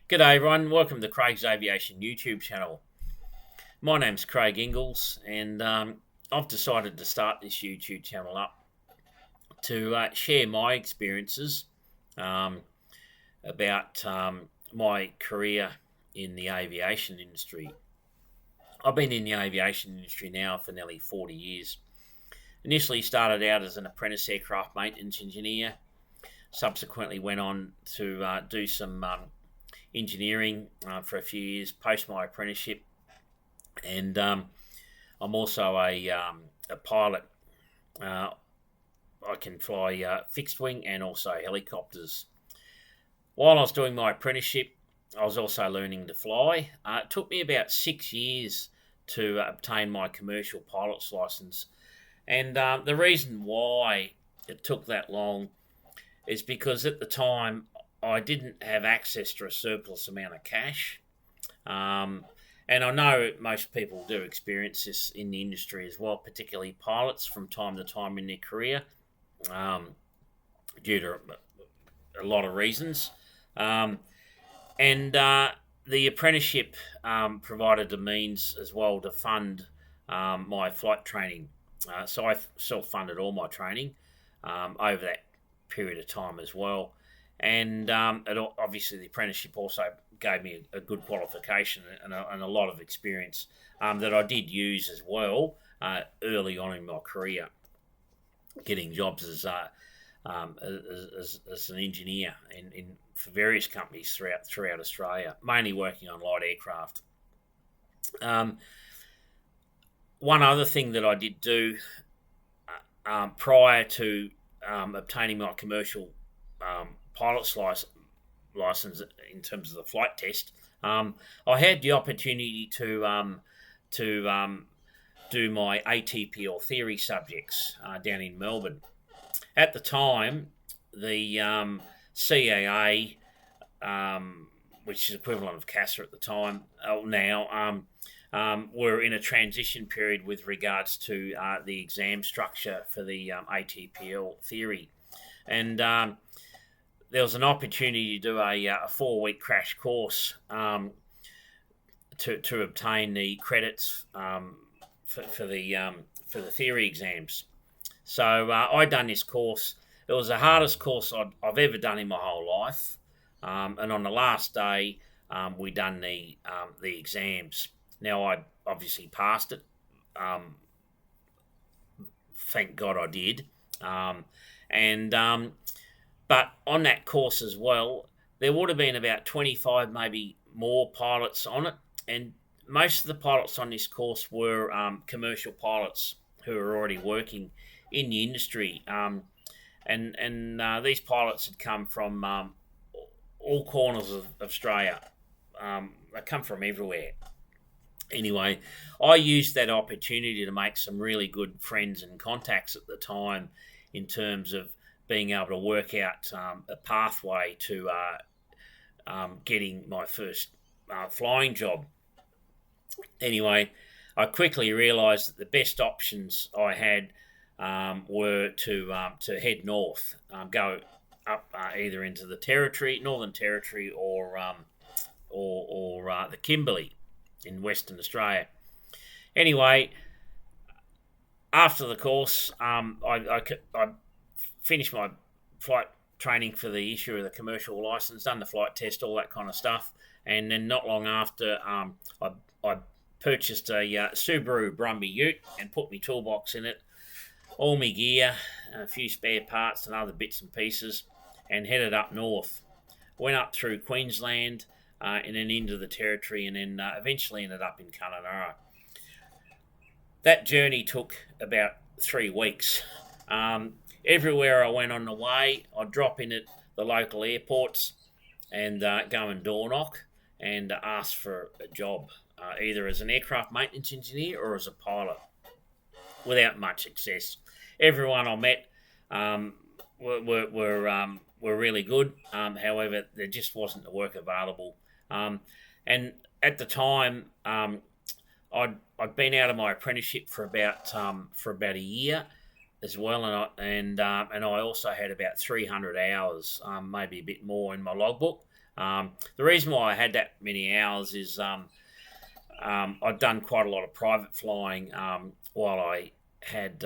G'day everyone, welcome to Craig's Aviation YouTube channel. My name's Craig Ingalls and I've decided to start this YouTube channel up to share my experiences about my career in the aviation industry. I've been in the aviation industry now for nearly 40 years. Initially started out as an apprentice aircraft maintenance engineer, subsequently went on to do some engineering for a few years post my apprenticeship, and I'm also a pilot. I can fly fixed wing and also helicopters. While I was doing my apprenticeship, I was also learning to fly. It took me about 6 years to obtain my commercial pilot's license, and the reason why it took that long is because at the time I didn't have access to a surplus amount of cash. And I know most people do experience this in the industry as well, particularly pilots from time to time in their career, due to a lot of reasons. And the apprenticeship provided the means as well to fund my flight training. So I self-funded all my training over that period of time as well. And obviously the apprenticeship also gave me a good qualification and a lot of experience that I did use as well early on in my career, getting jobs as an engineer for various companies throughout Australia, mainly working on light aircraft. One other thing that I did do prior to obtaining my commercial pilot's license in terms of the flight test, I had the opportunity to do my ATP or theory subjects down in Melbourne. At the time, the CAA, which is equivalent of CASA at the time, now, were in a transition period with regards to the exam structure for the ATPL theory. And there was an opportunity to do a 4-week crash course to obtain the credits for the theory exams. So I done this course. It was the hardest course I've ever done in my whole life. And on the last day, we done the exams. Now I obviously passed it. Thank God I did. But on that course as well, there would have been about 25, maybe more pilots on it. And most of the pilots on this course were commercial pilots who were already working in the industry. And these pilots had come from all corners of Australia. They come from everywhere. Anyway, I used that opportunity to make some really good friends and contacts at the time in terms of being able to work out a pathway to getting my first flying job. Anyway, I quickly realised that the best options I had were to head north, go up either into the Northern Territory, or the Kimberley in Western Australia. Anyway, after the course, I finished my flight training for the issue of the commercial license, done the flight test, all that kind of stuff, and then not long after, I purchased a Subaru Brumby Ute and put my toolbox in it, all my gear, a few spare parts and other bits and pieces, and headed up north. Went up through Queensland and then into the Territory, and then eventually ended up in Kununurra. That journey took about 3 weeks. Everywhere I went on the way, I'd drop in at the local airports and go and door knock and ask for a job, either as an aircraft maintenance engineer or as a pilot, without much success. Everyone I met were really good. However, there just wasn't the work available. And at the time, I'd been out of my apprenticeship for about a year as well, and I also had about 300 hours, maybe a bit more, in my logbook The reason why I had that many hours is I'd done quite a lot of private flying while I had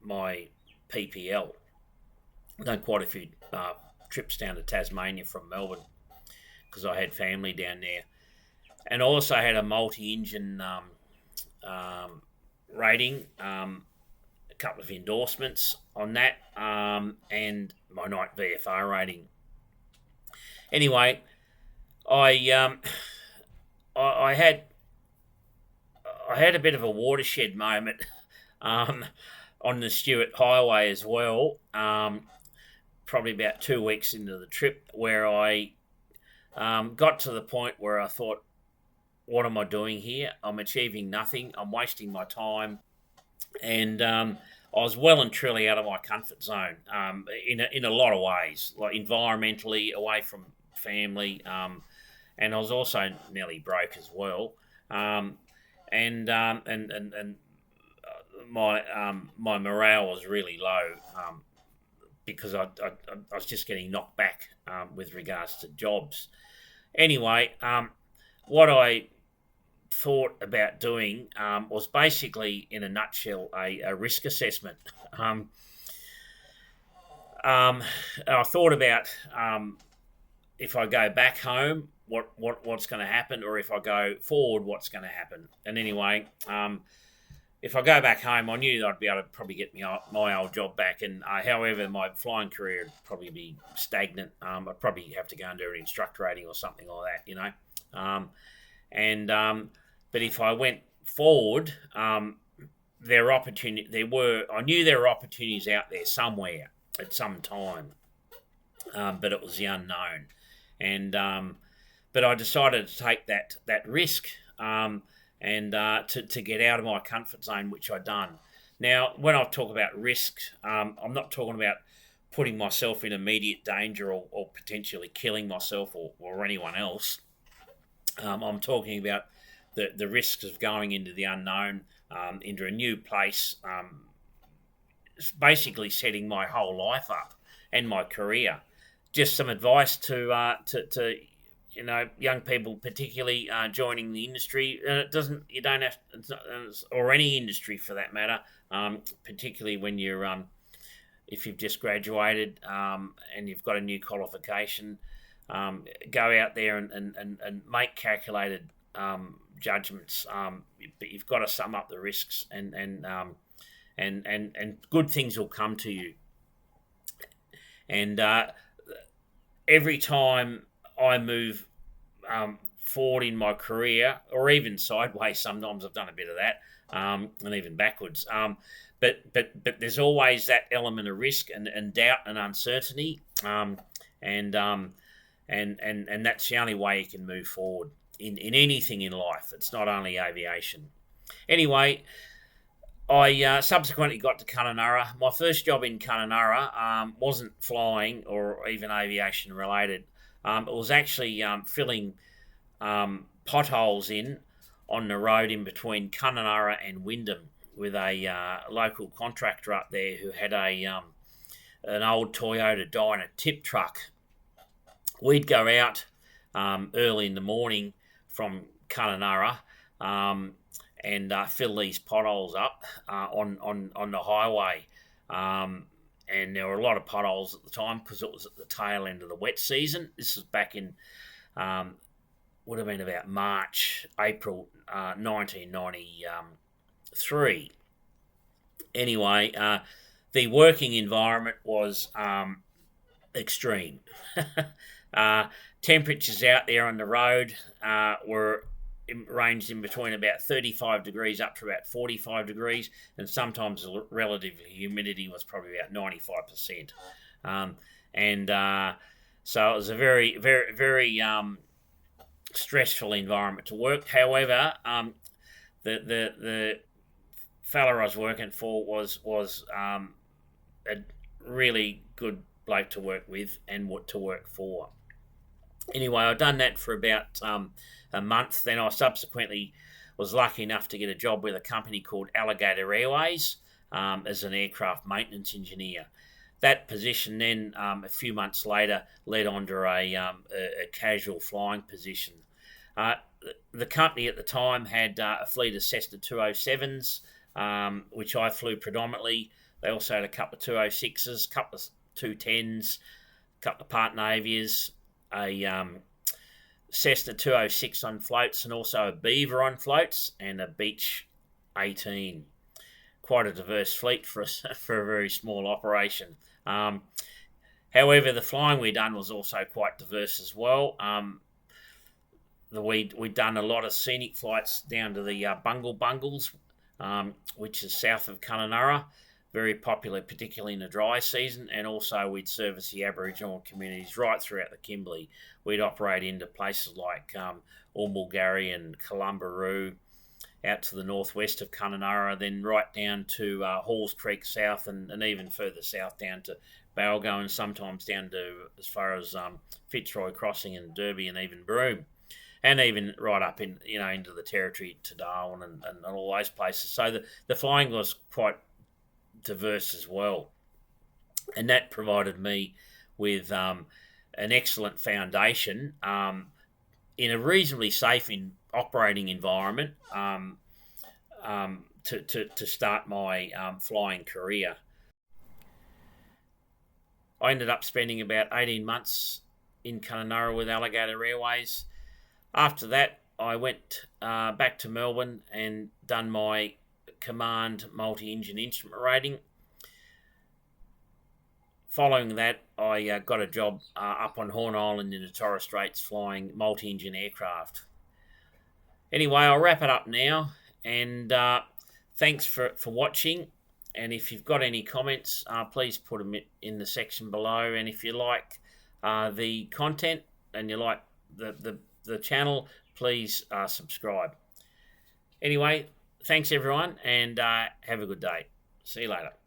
my PPL. I've done quite a few trips down to Tasmania from Melbourne because I had family down there, and also had a multi-engine rating, a couple of endorsements on that, and my night VFR rating. Anyway, I I had a bit of a watershed moment um, on the Stewart Highway as well. Probably about 2 weeks into the trip, where I got to the point where I thought, "What am I doing here? I'm achieving nothing. I'm wasting my time." And I was well and truly out of my comfort zone in a lot of ways, like environmentally, away from family, and I was also nearly broke as well. Um, and my morale was really low because I was just getting knocked back with regards to jobs. Anyway, what I thought about doing was basically, in a nutshell, a risk assessment. Um, I thought about if I go back home, what's going to happen, or if I go forward, what's going to happen. And anyway, if I go back home, I knew that I'd be able to probably get my old job back. And however, my flying career would probably be stagnant. I'd probably have to go and do an instructor rating or something like that, you know. And But if I went forward, I knew there were opportunities out there somewhere at some time, but it was the unknown. And but I decided to take that risk and to get out of my comfort zone, which I'd done. Now, when I talk about risk, I'm not talking about putting myself in immediate danger or potentially killing myself or anyone else. I'm talking about the risks of going into the unknown, into a new place, basically setting my whole life up and my career. Just some advice to young people, particularly joining the industry. Or any industry for that matter, particularly when you're if you've just graduated and you've got a new qualification. Go out there and make calculated judgments, but you've got to sum up the risks, and good things will come to you. And every time I move forward in my career, or even sideways, sometimes I've done a bit of that, and even backwards. But there's always that element of risk and doubt and uncertainty, and that's the only way you can move forward in anything in life. It's not only aviation. Anyway, I subsequently got to Kununurra. My first job in Kununurra wasn't flying or even aviation related. It was actually filling potholes in on the road in between Kununurra and Wyndham with a local contractor up there who had an old Toyota Dyna tip truck. We'd go out early in the morning from Kununurra and fill these potholes up on the highway. And there were a lot of potholes at the time because it was at the tail end of the wet season. This was back in, would have been about March, April 1993. Anyway, the working environment was extreme. Temperatures out there on the road were ranged in between about 35 degrees up to about 45 degrees, and sometimes the relative humidity was probably about 95%. So it was a very, very, very stressful environment to work. However, the fella I was working for was a really good bloke to work with and what to work for. Anyway, I'd done that for about a month. Then I subsequently was lucky enough to get a job with a company called Alligator Airways as an aircraft maintenance engineer. that position then, a few months later, led on to a casual flying position. Uh, the company at the time had a fleet of Cessna 207s, which I flew predominantly. They also had a couple of 206s, a couple of 210s, a couple of Part Navias, a Cessna 206 on floats, and also a Beaver on floats, and a Beech 18. Quite a diverse fleet for for a very small operation. However, the flying we done was also quite diverse as well. We'd done a lot of scenic flights down to the Bungles, which is south of Kununurra, very popular, particularly in the dry season, and also we'd service the Aboriginal communities right throughout the Kimberley. We'd operate into places like Ulmulgari and Columbaroo, out to the northwest of Kununurra, then right down to Halls Creek South, and even further south down to Balgo, and sometimes down to as far as Fitzroy Crossing and Derby, and even Broome, and even right up in into the territory to Darwin and all those places. So the flying was quite diverse as well, and that provided me with an excellent foundation in a reasonably safe operating environment to start my flying career. I ended up spending about 18 months in Kununurra with Alligator Airways. After that, I went back to Melbourne and done my command multi-engine instrument rating. Following that, I got a job up on Horn Island in the Torres Straits flying multi-engine aircraft. Anyway, I'll wrap it up now, and thanks for watching. And if you've got any comments, please put them in the section below. And if you like the content and you like the channel, please subscribe. Anyway, thanks everyone, and have a good day. See you later.